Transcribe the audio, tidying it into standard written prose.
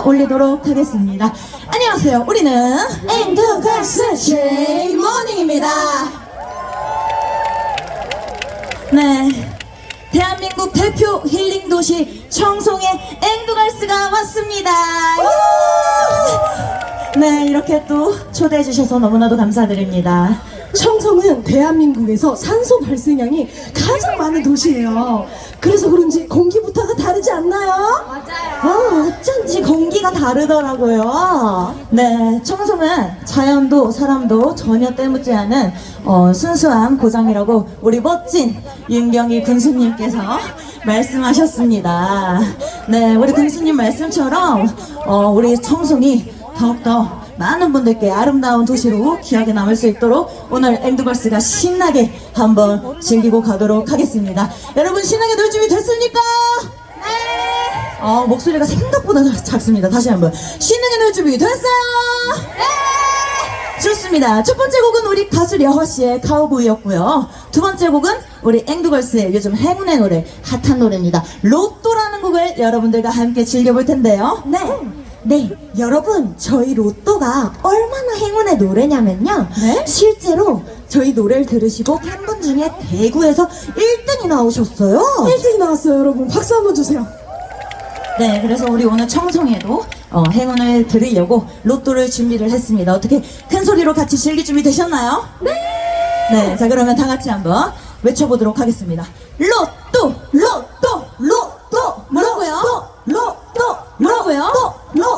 올리도록 하겠습니다. 안녕하세요. 우리는 엔드걸스 제이모닝입니다. 네, 대한민국 대표 힐링 도시 청송의 엔드걸스가 왔습니다. 네, 이렇게 또 초대해 주셔서 너무나도 감사드립니다. 청송은 대한민국에서 산소 발생량이 가장 많은 도시예요. 그래서 그런지 공기부터가 다르지 않나요? 맞아요. 어쩐지 공기가 다르더라고요. 네, 청송은 자연도 사람도 전혀 때묻지 않은 순수한 고장이라고 우리 멋진 윤경희 군수님께서 말씀하셨습니다. 네, 우리 군수님 말씀처럼 우리 청송이 더욱더 많은 분들께 아름다운 도시로 기억에 남을 수 있도록 오늘 엔드걸스가 신나게 한번 즐기고 가도록 하겠습니다. 여러분 신나게 놀 준비 됐습니까? 네! 목소리가 생각보다 작습니다. 다시 한번 신나게 놀 준비 됐어요? 네! 좋습니다. 첫 번째 곡은 우리 가수 려허씨의 카우보이였고요. 두 번째 곡은 우리 엔드걸스의 요즘 행운의 노래, 핫한 노래입니다. 로또라는 곡을 여러분들과 함께 즐겨볼 텐데요. 네, 여러분 저희 로또가 얼마나 행운의 노래냐면요. 네? 실제로 저희 노래를 들으시고 팬분 중에 대구에서 1등이 나오셨어요. 1등이 나왔어요. 여러분 박수 한번 주세요. 네, 그래서 우리 오늘 청송에도 행운을 드리려고 로또를 준비를 했습니다. 어떻게 큰 소리로 같이 즐길 준비 되셨나요? 네, 자 그러면 다 같이 한번 외쳐보도록 하겠습니다. 로또, 로또, 로또, 뭐라고요? 로또, 뭐라고요? 로또,